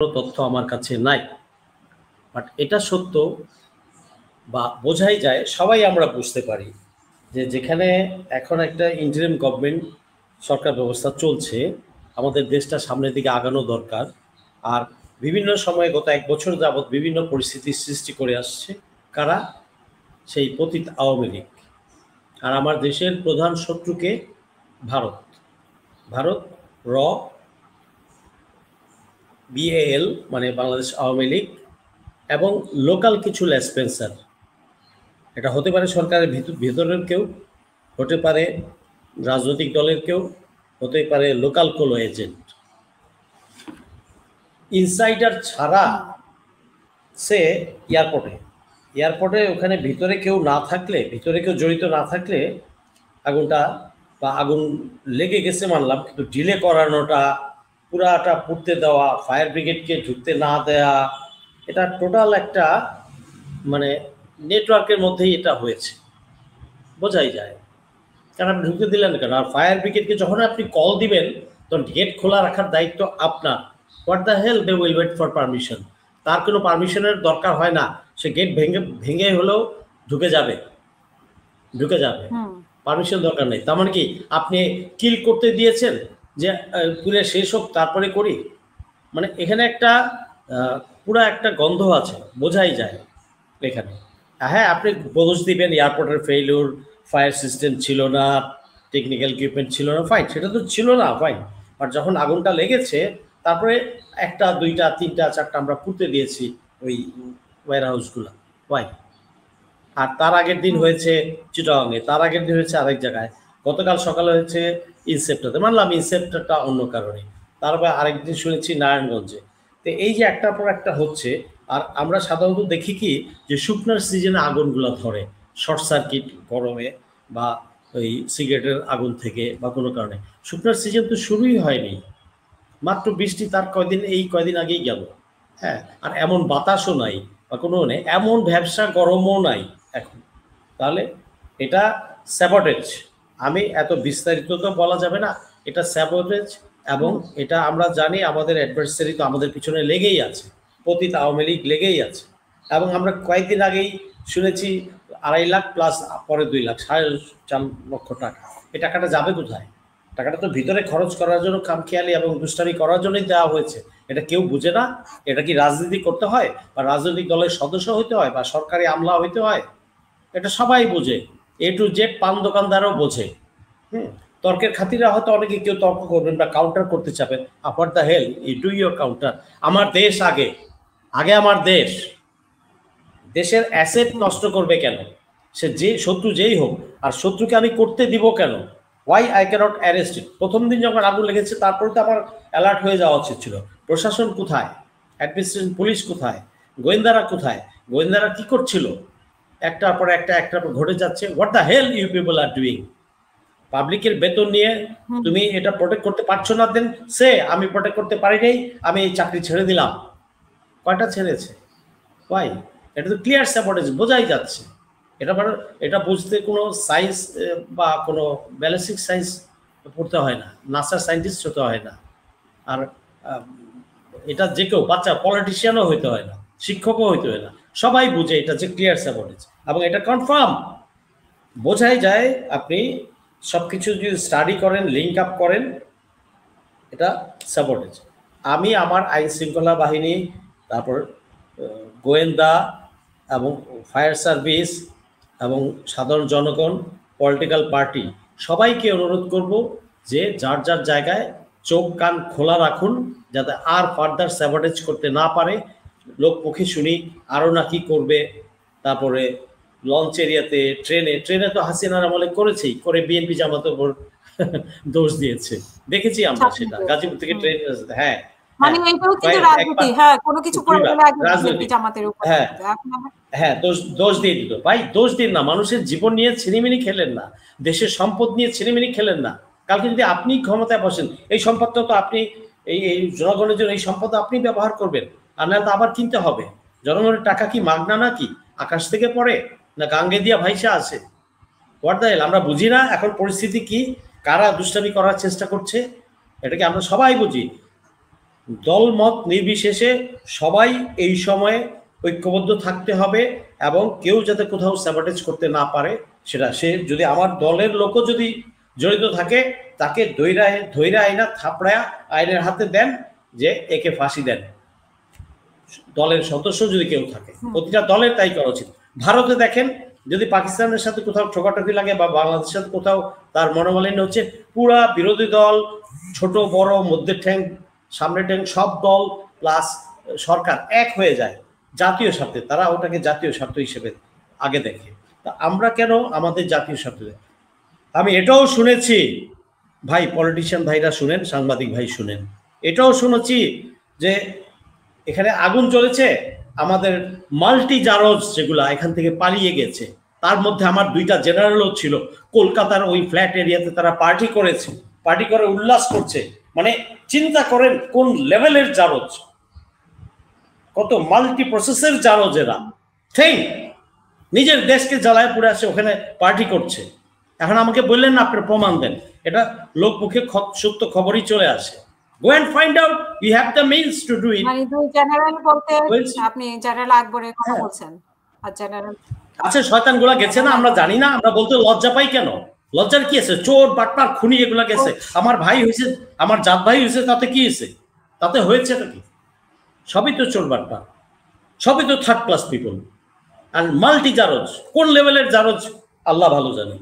তথ্য আমার কাছে নাই, বাট এটা সত্য বা বোঝাই যায়, সবাই আমরা বুঝতে পারি যে যেখানে এখন একটা ইন্টারিম গভর্নমেন্ট সরকার ব্যবস্থা চলছে, আমাদের দেশটা সামনের দিকে আগানো দরকার। আর বিভিন্ন সময়ে গত 1 বছর যাবৎ বিভিন্ন পরিস্থিতির সৃষ্টি করে আসছে কারা? সেই পতিত আওয়ামী লীগ। আর আমার দেশের প্রধান শত্রুকে ভারত। ভারত র BAL মানে বাংলাদেশ আওয়ামী লীগ এবং লোকাল কিছু লেসপেন্সার। এটা হতে পারে সরকারের ভিতরের কেউ, হতে পারে রাজনৈতিক দলের কেউ, হতে পারে লোকাল কোনো এজেন্ট। ইনসাইডার ছাড়া সে এয়ারপোর্টে ওখানে ভিতরে কেউ না থাকলে, ভিতরে কেউ জড়িত না থাকলে আগুনটা বা আগুন লেগে গেছে মানলাম, কিন্তু ডিলে করানোটা, পুরাটা পুড়তে দেওয়া, ফায়ার ব্রিগেডকে ঢুকতে না দেওয়া, এটা টোটাল একটা মানে নেটওয়ার্কের মধ্যেই এটা হয়েছে, বোঝাই যায়। কারণ আপনি ঢুকতে দিলেন কেন? আর ফায়ার ব্রিগেডকে যখন আপনি কল দিবেন তখন গেট খোলা রাখার দায়িত্ব আপনার। What the hell they will wait for permission? তার কোনো পারমিশনের দরকার হয় না, সে গেট ভেঙে হলেও ঢুকে যাবে, পারমিশন দরকার নেই। তার মানে কি আপনি কিল করতে দিয়েছেন যে পুরে শেষ হোক তারপরে করি? মানে এখানে একটা পুরা একটা গন্ধ আছে, বোঝাই যায় এখানে। হ্যাঁ, আপনি দোষ দিবেন এয়ারপোর্টের ফেইলিউর, ফায়ার সিস্টেম ছিল না, টেকনিক্যাল ইকুইপমেন্ট ছিল না, ফাইন, সেটা তো ছিল না, ফাইন। আর যখন আগুনটা লেগেছে তারপরে 1টা 2টা 3টা 4টা আমরা পুঁতে দিয়েছি ওই ওয়্যার হাউসগুলো, ফাইন। আর তার আগের দিন হয়েছে চিটাগাংয়ে, তার আগের দিন হয়েছে আরেক জায়গায়, গতকাল সকালে হয়েছে ইনসেপ্টারে, মানলাম ইনসেপ্টারটা অন্য কারণে, তারপরে আরেকদিন শুনেছি নারায়ণগঞ্জে। তো এই যে একটার পর একটা হচ্ছে, আর আমরা সাধারণত দেখি কি যে শুকনার সিজনে আগুনগুলো ধরে, শর্ট সার্কিট গরমে বা ওই সিগারেটের আগুন থেকে বা কোনো কারণে। শুকনার সিজন তো শুরুই হয়নি, মাত্র বৃষ্টি তার কয়দিন আগেই গেল। হ্যাঁ, আর এমন বাতাসও নাই বা কোনো নেই, এমন ব্যবসা গরমও নাই এখন। তাহলে এটা স্যাবোটেজ। আমি এত বিস্তারিত তো বলা যাবে না, এটা স্যাবোটেজ। এবং এটা আমরা জানি আমাদের অ্যাডভার্সারি তো আমাদের পিছনে লেগেই আছে, পতিত আওয়ামী লীগ লেগেই আছে। এবং আমরা কয়েকদিন আগেই শুনেছি 2.5 লাখ প্লাস পরে 2 লাখ, 4.5 লক্ষ টাকা। এই টাকাটা যাবে কোথায়? টাকাটা তো ভিতরে খরচ করার জন্য, খামখেয়ালি এবং দুষ্টামি করার জন্যই দেওয়া হয়েছে। এটা কেউ বুঝে না। এটা কি রাজনীতি করতে হয় বা রাজনৈতিক দলের সদস্য হইতে হয় বা সরকারি আমলা হইতে হয়? এটা সবাই বোঝে, A to Z পান দোকানদারও বোঝে। তর্কের খাতিরে হয়তো অনেকে কেউ তর্ক করবেন বা কাউন্টার করতে চাবেন। What the hell you do your counter? আমার দেশ আগে, আমার দেশ, দেশের অ্যাসেট নষ্ট করবে কেন? সে যে শত্রু যেই হোক, আর শত্রুকে আমি করতে দিব কেন? ওয়াই আই ক্যানট অ্যারেস্ট ইট? প্রথম দিন যখন আগুন লেগেছে তারপরে তো আমার অ্যালার্ট হয়ে যাওয়া উচিত ছিল। প্রশাসন কোথায়? অ্যাডমিনিস্ট্রেশন, পুলিশ কোথায়? গোয়েন্দারা কোথায়? গোয়েন্দারা কি করছিল? একটার পর একটা ঘটে যাচ্ছে। What the hell you people are doing? পাবলিকের বেতন নিয়ে তুমি এটা প্রোটেক্ট করতে পারছো না, দেন সে আমি প্রোটেক্ট করতে পারি নাই, আমি এই চাকরি ছেড়ে দিলাম। কয়টা ছেড়েছে? ওয়াই? এটা তো ক্লিয়ার স্যাবোটেজ, বোঝাই যাচ্ছে। এটা বুঝতে কোনো সায়েন্স বা কোনো ব্যালিস্টিক সায়েন্স পড়তে হয় না, নাসার সায়েন্টিস্ট হতে হয় না। আর এটা যে কেউ, বাচ্চা পলিটিশিয়ানও হইতে হয় না, শিক্ষকও হইতে হয় না, সবাই বুঝে এটা যে ক্লিয়ার স্যাবোটেজ। এবং এটা কনফার্ম, বোঝাই যায়। আপনি সব কিছু যদি স্টাডি করেন, লিঙ্ক আপ করেন, এটা স্যাবোটেজ। আমি আমার আইন শৃঙ্খলা বাহিনী, তারপর গোয়েন্দা এবং ফায়ার সার্ভিস এবং সাধারণ জনগণ, পলিটিক্যাল পার্টি, সবাইকে অনুরোধ করব যে যার যার জায়গায় চোখ কান খোলা রাখুন, যাতে আর ফার্দার স্যাবোটেজ করতে না পারে। লোকমুখে শুনি আরও নাকি করবে, তারপরে লঞ্চ এরিয়াতে, ট্রেনে তো হাসিনার আমলে করেছেই, করে বিএনপি জামাতের উপর দোষ দিয়েছে, দেখেছি আমরা সেটা গাজীপুর থেকে ট্রেন। হ্যাঁ, হ্যাঁ, দোষ দিয়ে দিত। ভাই দোষ দিন না, মানুষের জীবন নিয়ে ছিনিমিনি খেলেন না, দেশের সম্পদ নিয়ে ছিনিমিনি খেলেন না। কালকে যদি আপনি ক্ষমতায় বসেন, এই সম্পদটা তো আপনি, এই জনগণের জন্য এই সম্পদ আপনি ব্যবহার করবেন, আর না তো আবার কিনতে হবে। জনগণের টাকা কি মাগনা নাকি? আকাশ থেকে পড়ে না গাঙ্গে দিয়া ভাইসা আছে? What the hell? আমরা বুঝি না এখন পরিস্থিতি কি, কারা দুষ্টামি করার চেষ্টা করছে? এটাকে আমরা সবাই বুঝি। দলমত নির্বিশেষে সবাই এই সময়ে ঐক্যবদ্ধ থাকতে হবে, এবং কেউ যাতে কোথাও স্যাবোটেজ করতে না পারে, সেটা সে যদি আমার দলের লোকও যদি জড়িত থাকে তাকে ধৈরা আইনা থাপড়ায়া আইনের হাতে দেন, যে একে ফাঁসি দেন। দলের সদস্য যদি কেউ থাকে, প্রতিটা দলের তাই করা উচিত। ভারতে দেখেন, যদি পাকিস্তানের সাথে কোথাও ঠোকাঠকি লাগে বা বাংলাদেশের সাথে কোথাও তার মনোমালিন্য হচ্ছে, পুরা বিরোধী দল, ছোট বড় মধ্যের ঠ্যাং সামনের ঠ্যাং সব দল প্লাস সরকার এক হয়ে যায় জাতীয় স্বার্থে। তারা ওটাকে জাতীয় স্বার্থ হিসেবে আগে দেখে। তা আমরা কেন আমাদের জাতীয় স্বার্থ? আমি এটাও শুনেছি ভাই, পলিটিশিয়ান ভাইরা শুনেন, সাংবাদিক ভাই শুনেন, এটাও শুনেছি যে এখানে আগুন চলেছে, আমাদের মাল্টি জারজ যেগুলা এখান থেকে পালিয়ে গেছে, তার মধ্যে আমার 2টা জেনারেলও ছিল কলকাতার ওই ফ্ল্যাট এরিয়াতে, তারা পার্টি করেছে, পার্টি করে উল্লাস করছে। মানে চিন্তা করেন কোন লেভেলের জারজ, কত মাল্টি প্রসেসের জারজ এরা। ঠিক নিজের দেশকে জ্বালায় পুড়ে আসে, ওখানে পার্টি করছে। এখন আমাকে বললেন না আপনার প্রমাণ দেন, এটা লোক মুখে সত্য খবরই চলে আসে। Go and find out. You have the means to do it. মানে দুই জেনারেল বলতে আপনি জেনারেল আকবরের কথা বলছেন, আর জেনারেল আচ্ছা শয়তানগুলা গেছে না, আমরা জানি না, আমরা বলতে লজ্জা পাই কেন? লজ্জার কি আছে? চোর বাটপার খুনি এগুলা গেছে, আমার ভাই হয়েছে, আমার জাত ভাই হয়েছে, তাতে কি হয়েছে? তাতে হয়েছে কি? সবই তো চোর বাটপার, সবই তো থার্ড ক্লাস পিপল। আর মাল্টি জারজ, কোন লেভেলের জারজ আল্লাহ ভালো জানে।